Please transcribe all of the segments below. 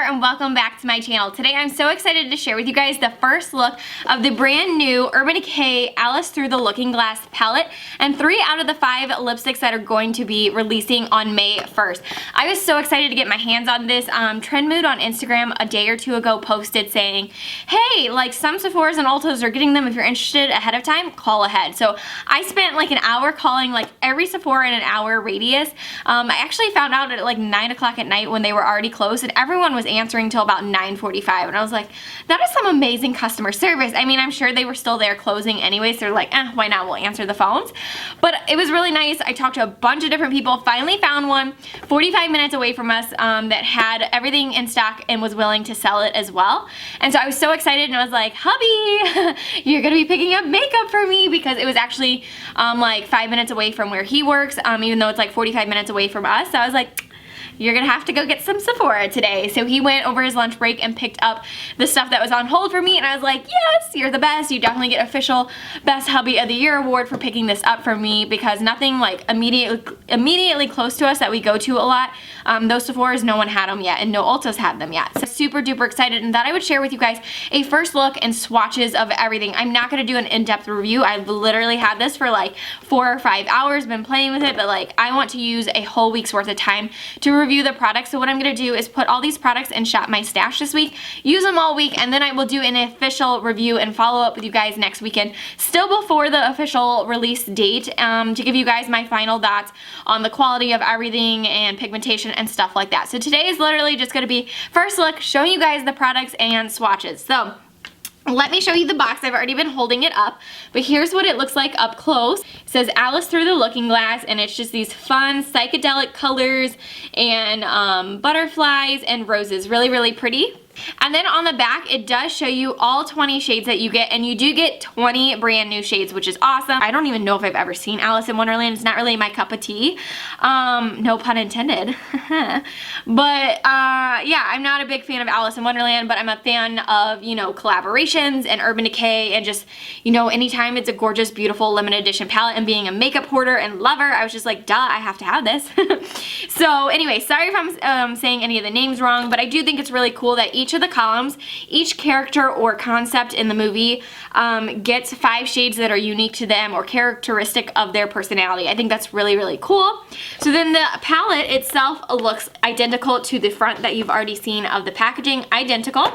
there, and welcome back to my channel. Today I'm so excited to share with you guys the first look of the brand new Urban Decay Alice Through the Looking Glass palette and 3 out of the 5 lipsticks that are going to be releasing on May 1st. I was so excited to get my hands on this. Trend Mood on Instagram a day or two ago posted saying, hey, like some Sephora's and Ultas are getting them. If you're interested ahead of time, call ahead. So I spent like an hour calling like every Sephora in an hour radius. I actually found out at like 9 o'clock at night when they were already closed, and everyone was answering till about 9:45, and I was like, that is some amazing customer service. I mean, I'm sure they were still there closing anyways, so they're like, why not, we'll answer the phones. But it was really nice. I talked to a bunch of different people, finally found one 45 minutes away from us that had everything in stock and was willing to sell it as well. And so I was so excited, and I was like, hubby, you're gonna be picking up makeup for me, because it was actually like 5 minutes away from where he works, even though it's like 45 minutes away from us. So I was like, you're gonna have to go get some Sephora today. So he went over his lunch break and picked up the stuff that was on hold for me, and I was like, yes, you're the best. You definitely get official Best Hubby of the Year award for picking this up for me, because nothing like immediately close to us that we go to a lot, those Sephora's, no one had them yet, and no Ultas had them yet. So super duper excited, and thought I would share with you guys a first look and swatches of everything. I'm not gonna do an in-depth review. I've literally had this for like 4 or 5 hours, been playing with it, but like I want to use a whole week's worth of time to review the products. So what I'm gonna do is put all these products and shop my stash this week, use them all week, and then I will do an official review and follow up with you guys next weekend, still before the official release date, to give you guys my final thoughts on the quality of everything and pigmentation and stuff like that. So today is literally just gonna be first look, showing you guys the products and swatches. So let me show you the box. I've already been holding it up, but here's what it looks like up close. It says Alice Through the Looking Glass, and it's just these fun psychedelic colors and butterflies and roses. Really, really pretty. And then on the back, it does show you all 20 shades that you get, and you do get 20 brand new shades, which is awesome. I don't even know if I've ever seen Alice in Wonderland. It's not really my cup of tea. No pun intended. But yeah, I'm not a big fan of Alice in Wonderland, but I'm a fan of, you know, collaborations and Urban Decay, and just, you know, anytime it's a gorgeous, beautiful limited edition palette, and being a makeup hoarder and lover, I was just like, duh, I have to have this. So anyway, sorry if I'm saying any of the names wrong, but I do think it's really cool that each of the columns, each character or concept in the movie gets 5 shades that are unique to them or characteristic of their personality. I think that's really, really cool. So then the palette itself looks identical to the front that you've already seen of the packaging, identical.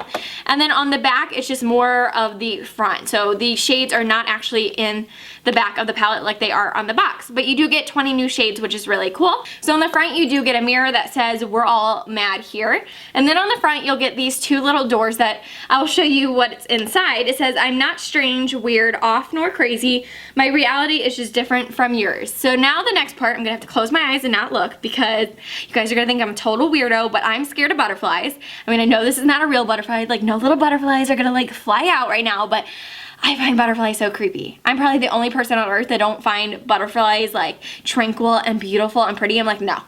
And then on the back, it's just more of the front. So the shades are not actually in the back of the palette like they are on the box, but you do get 20 new shades, which is really cool. So on the front, you do get a mirror that says "We're all mad here," and then on the front, you'll get these 2 little doors that I'll show you what's inside. It says, "I'm not strange, weird, off, nor crazy. My reality is just different from yours." So now the next part, I'm gonna have to close my eyes and not look, because you guys are gonna think I'm a total weirdo, but I'm scared of butterflies. I mean, I know this is not a real butterfly, like no little butterflies are gonna like fly out right now, but I find butterflies so creepy. I'm probably the only person on earth that don't find butterflies like tranquil and beautiful and pretty. I'm like, no.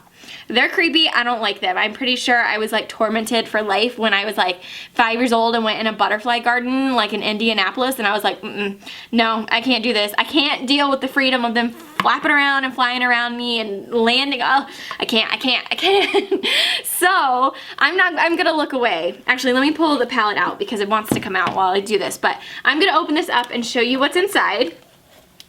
They're creepy. I don't like them. I'm pretty sure I was like tormented for life when I was like 5 years old and went in a butterfly garden like in Indianapolis, and I was like, no, I can't do this. I can't deal with the freedom of them flapping around and flying around me and landing. Oh, I can't. So I'm gonna look away. Actually, let me pull the palette out because it wants to come out while I do this, but I'm gonna open this up and show you what's inside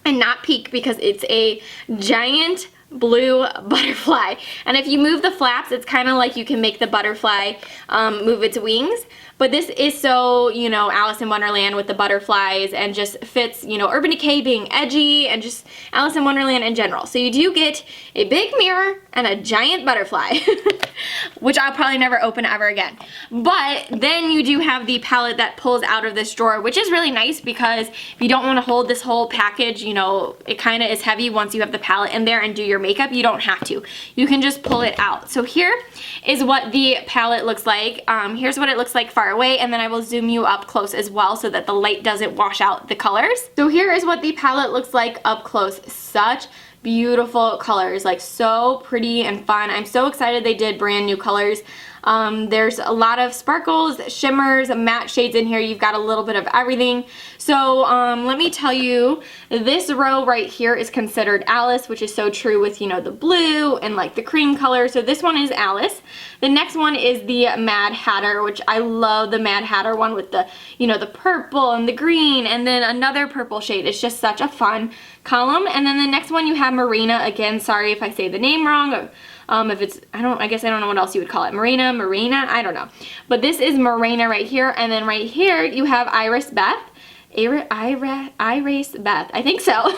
and not peek, because it's a giant blue butterfly, and if you move the flaps, it's kind of like you can make the butterfly move its wings. But this is so, you know, Alice in Wonderland with the butterflies, and just fits, you know, Urban Decay being edgy, and just Alice in Wonderland in general. So you do get a big mirror and a giant butterfly, which I'll probably never open ever again. But then you do have the palette that pulls out of this drawer, which is really nice, because if you don't want to hold this whole package, you know, it kind of is heavy once you have the palette in there and do your makeup. You don't have to. You can just pull it out. So here is what the palette looks like. Here's what it looks like far away, and then I will zoom you up close as well so that the light doesn't wash out the colors. So here is what the palette looks like up close. Such beautiful colors, like so pretty and fun. I'm so excited they did brand new colors. There's a lot of sparkles, shimmers, matte shades in here. You've got a little bit of everything. So let me tell you, this row right here is considered Alice, which is so true with, you know, the blue and like the cream color. So this one is Alice. The next one is the Mad Hatter, which I love the Mad Hatter one with the, you know, the purple and the green and then another purple shade. It's just such a fun column. And then the next one you have Marina. Again, sorry if I say the name wrong. If it's, I guess I don't know what else you would call it. Marina, I don't know. But this is Marina right here. And then right here you have Iris Beth. Iris Beth, I think so.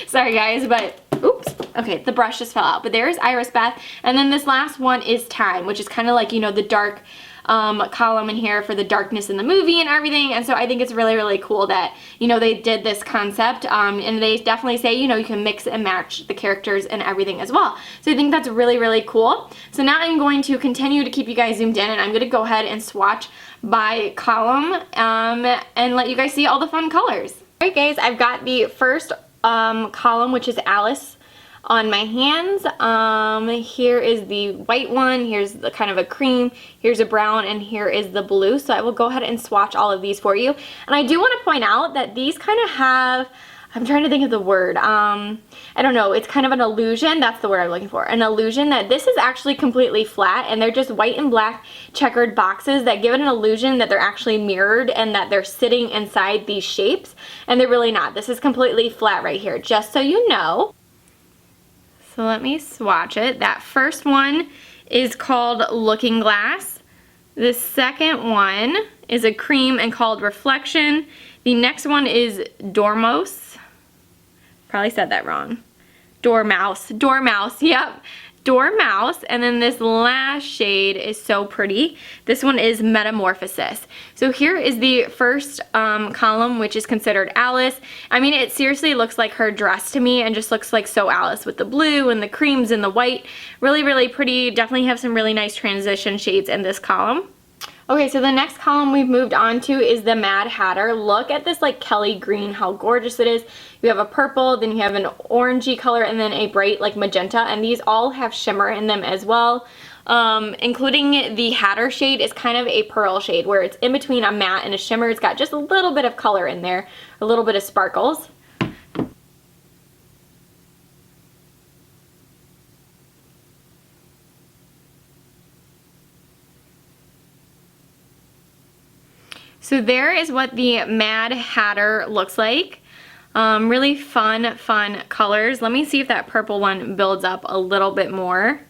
Sorry guys, but oops. Okay, the brush just fell out. But there's Iris Beth. And then this last one is Time, which is kind of like, you know, the dark column in here for the darkness in the movie and everything. And so I think it's really, really cool that, you know, they did this concept, and they definitely say, you know, you can mix and match the characters and everything as well. So I think that's really, really cool. So now I'm going to continue to keep you guys zoomed in, and I'm going to go ahead and swatch by column and let you guys see all the fun colors. Alright guys, I've got the first column, which is Alice, on my hands. Here is the white one, here's the kind of a cream, here's a brown, and here is the blue. So I will go ahead and swatch all of these for you. And I do want to point out that these kind of have, I'm trying to think of the word, I don't know, it's kind of an illusion, that's the word I'm looking for, an illusion that this is actually completely flat, and they're just white and black checkered boxes that give it an illusion that they're actually mirrored and that they're sitting inside these shapes, and they're really not. This is completely flat right here, just so you know. So let me swatch it. That first one is called Looking Glass. The second one is a cream and called Reflection. The next one is Dormouse. Probably said that wrong. Dormouse, yep. Dormouse. And then this last shade is so pretty. This one is Metamorphosis. So here is the first column, which is considered Alice. I mean, it seriously looks like her dress to me and just looks like so Alice with the blue and the creams and the white. Really, really pretty. Definitely have some really nice transition shades in this column. Okay, so the next column we've moved on to is the Mad Hatter. Look at this like Kelly green, how gorgeous it is. You have a purple, then you have an orangey color, and then a bright like magenta, and these all have shimmer in them as well. Including the Hatter shade is kind of a pearl shade where it's in between a matte and a shimmer. It's got just a little bit of color in there, a little bit of sparkles. So there is what the Mad Hatter looks like. Really fun colors. Let me see if that purple one builds up a little bit more.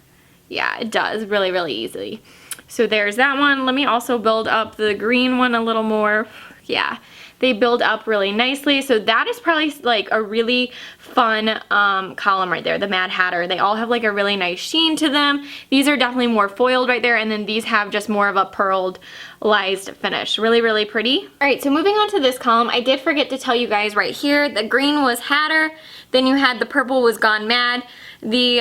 Yeah, it does really, really easily. So there's that one. Let me also build up the green one a little more. Yeah, they build up really nicely. So that is probably like a really fun column right there, the Mad Hatter. They all have like a really nice sheen to them. These are definitely more foiled right there, and then these have just more of a pearlized finish. Really, really pretty. All right, so moving on to this column, I did forget to tell you guys right here, the green was Hatter, then you had the purple was Gone Mad, the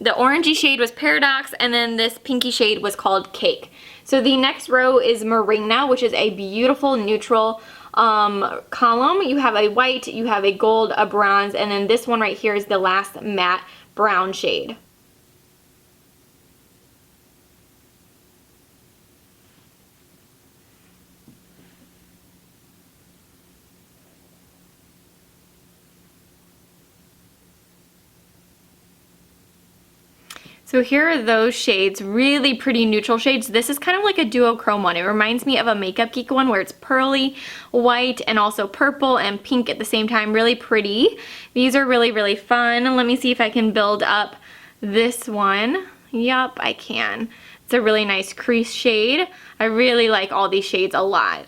orangey shade was Paradox, and then this pinky shade was called Cake. So the next row is Marina, which is a beautiful neutral column. You have a white, you have a gold, a bronze, and then this one right here is the last matte brown shade. So here are those shades, really pretty neutral shades. This is kind of like a duochrome one. It reminds me of a Makeup Geek one where it's pearly, white, and also purple and pink at the same time. Really pretty. These are really, really fun. Let me see if I can build up this one. Yup, I can. It's a really nice crease shade. I really like all these shades a lot.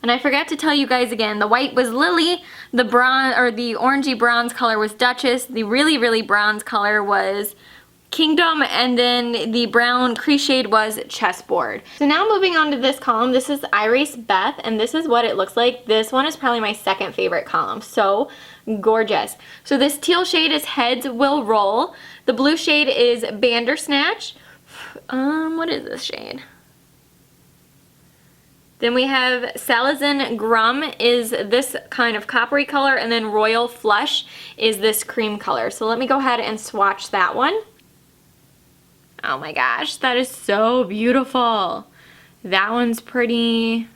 And I forgot to tell you guys again, the white was Lily, the bronze or the orangey bronze color was Duchess, the really, really bronze color was Kingdom, and then the brown crease shade was Chessboard. So now moving on to this column, this is Iris Beth, and this is what it looks like. This one is probably my second favorite column. So gorgeous. So this teal shade is Heads Will Roll. The blue shade is Bandersnatch. What is this shade? Then we have Salazin Grum is this kind of coppery color, and then Royal Flush is this cream color. So let me go ahead and swatch that one. Oh my gosh, that is so beautiful. That one's pretty.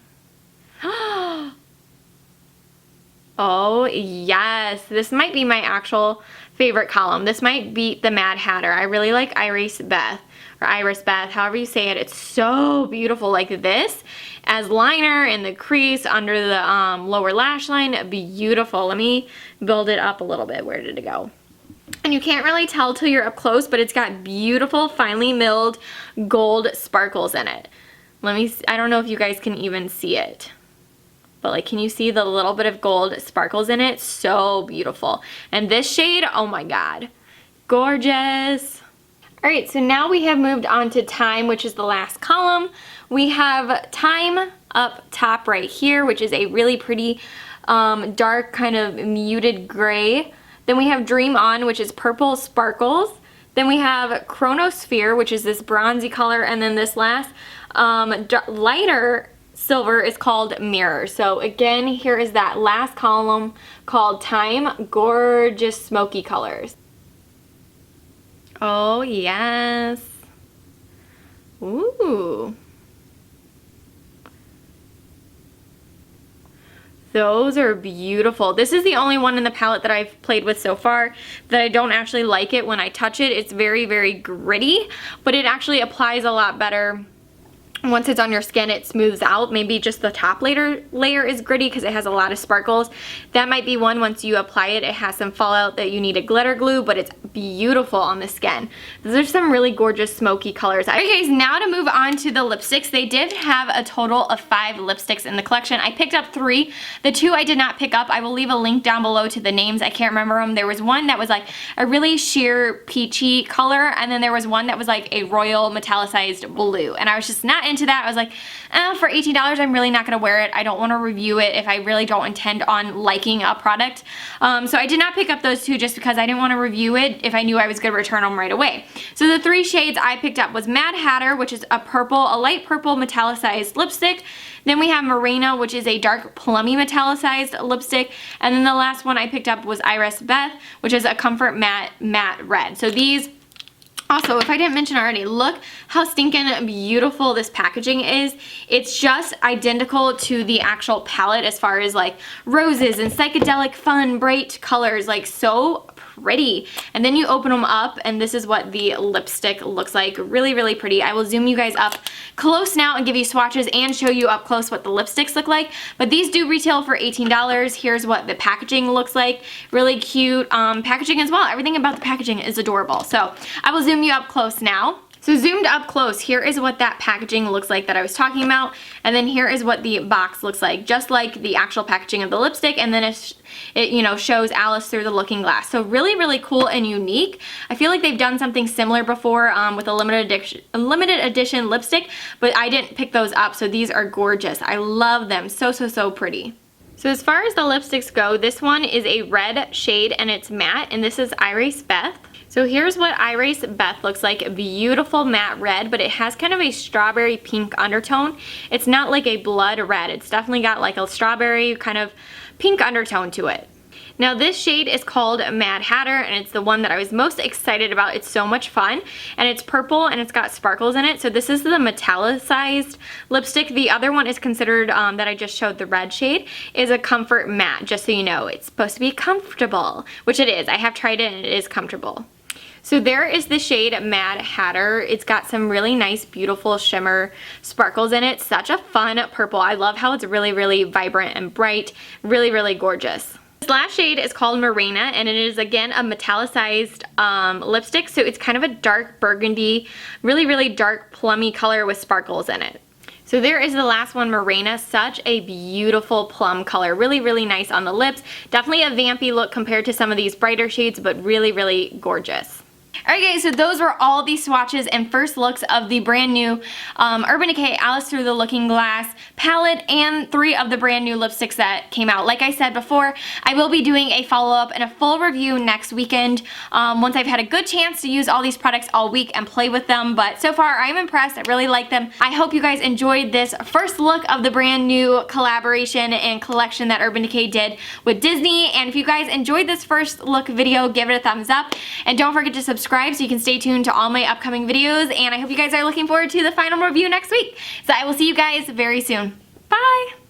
Oh yes, this might be my actual favorite column. This might beat the Mad Hatter. I really like Iris Beth, or Iris Beth, however you say it. It's so beautiful. Like this as liner in the crease under the lower lash line. Beautiful. Let me build it up a little bit. Where did it go? And you can't really tell till you're up close, but it's got beautiful finely milled gold sparkles in it. I don't know if you guys can even see it, but like, can you see the little bit of gold sparkles in it? So beautiful. And this shade, oh my God, gorgeous. All right, so now we have moved on to Time, which is the last column. We have Time up top right here, which is a really pretty dark kind of muted gray. Then we have Dream On, which is purple sparkles. Then we have Chronosphere, which is this bronzy color. And then this last lighter silver is called Mirror. So again, here is that last column called Time. Gorgeous smoky colors. Oh yes. Ooh. Those are beautiful. This is the only one in the palette that I've played with so far that I don't actually like it when I touch it. It's very, very gritty, but it actually applies a lot better. Once it's on your skin, it smooths out. Maybe just the top layer is gritty because it has a lot of sparkles. That might be one. Once you apply it, it has some fallout that you need a glitter glue, but it's beautiful on the skin. Those are some really gorgeous smoky colors. Okay, guys, now to move on to the lipsticks. They did have a total of 5 lipsticks in the collection. I picked up 3. The 2 I did not pick up. I will leave a link down below to the names. I can't remember them. There was one that was like a really sheer peachy color, and then there was one that was like a royal metallicized blue, and I was just not into that. I was like, for $18, I'm really not going to wear it. I don't want to review it if I really don't intend on liking a product. So I did not pick up those 2 just because I didn't want to review it if I knew I was going to return them right away. So the 3 shades I picked up was Mad Hatter, which is a light purple metallicized lipstick. Then we have Morena, which is a dark plummy metallicized lipstick. And then the last one I picked up was Iris Beth, which is a comfort matte red. So these. Also, if I didn't mention already, look how stinking beautiful this packaging is. It's just identical to the actual palette as far as like roses and psychedelic fun bright colors, like so pretty. And then you open them up and this is what the lipstick looks like. Really, really pretty. I will zoom you guys up close now and give you swatches and show you up close what the lipsticks look like. But these do retail for $18. Here's what the packaging looks like. Really cute packaging as well. Everything about the packaging is adorable. So I will zoom you up close now. So zoomed up close, here is what that packaging looks like that I was talking about, and then here is what the box looks like, just like the actual packaging of the lipstick, and then it you know, shows Alice through the looking glass. So really, really cool and unique. I feel like they've done something similar before with a limited edition lipstick, but I didn't pick those up, so these are gorgeous. I love them. So, so, so pretty. So as far as the lipsticks go, this one is a red shade and it's matte, and this is Iris Beth. So here's what Iris Beth looks like. A beautiful matte red, but it has kind of a strawberry pink undertone. It's not like a blood red. It's definitely got like a strawberry kind of pink undertone to it. Now this shade is called Mad Hatter, and it's the one that I was most excited about. It's so much fun, and it's purple and it's got sparkles in it. So this is the metallicized lipstick. The other one is considered, that I just showed, the red shade, is a comfort matte, just so you know. It's supposed to be comfortable, which it is. I have tried it and it is comfortable. So there is the shade Mad Hatter. It's got some really nice, beautiful shimmer sparkles in it. Such a fun purple. I love how it's really, really vibrant and bright. Really, really gorgeous. This last shade is called Morena, and it is again a metallicized lipstick. So it's kind of a dark burgundy, really, really dark plummy color with sparkles in it. So there is the last one, Morena. Such a beautiful plum color. Really, really nice on the lips. Definitely a vampy look compared to some of these brighter shades, but really, really gorgeous. Alright guys, so those were all the swatches and first looks of the brand new Urban Decay Alice Through the Looking Glass palette and 3 of the brand new lipsticks that came out. Like I said before, I will be doing a follow-up and a full review next weekend once I've had a good chance to use all these products all week and play with them. But so far, I'm impressed. I really like them. I hope you guys enjoyed this first look of the brand new collaboration and collection that Urban Decay did with Disney. And if you guys enjoyed this first look video, give it a thumbs up. And don't forget to subscribe subscribe so you can stay tuned to all my upcoming videos, and I hope you guys are looking forward to the final review next week. So I will see you guys very soon. Bye!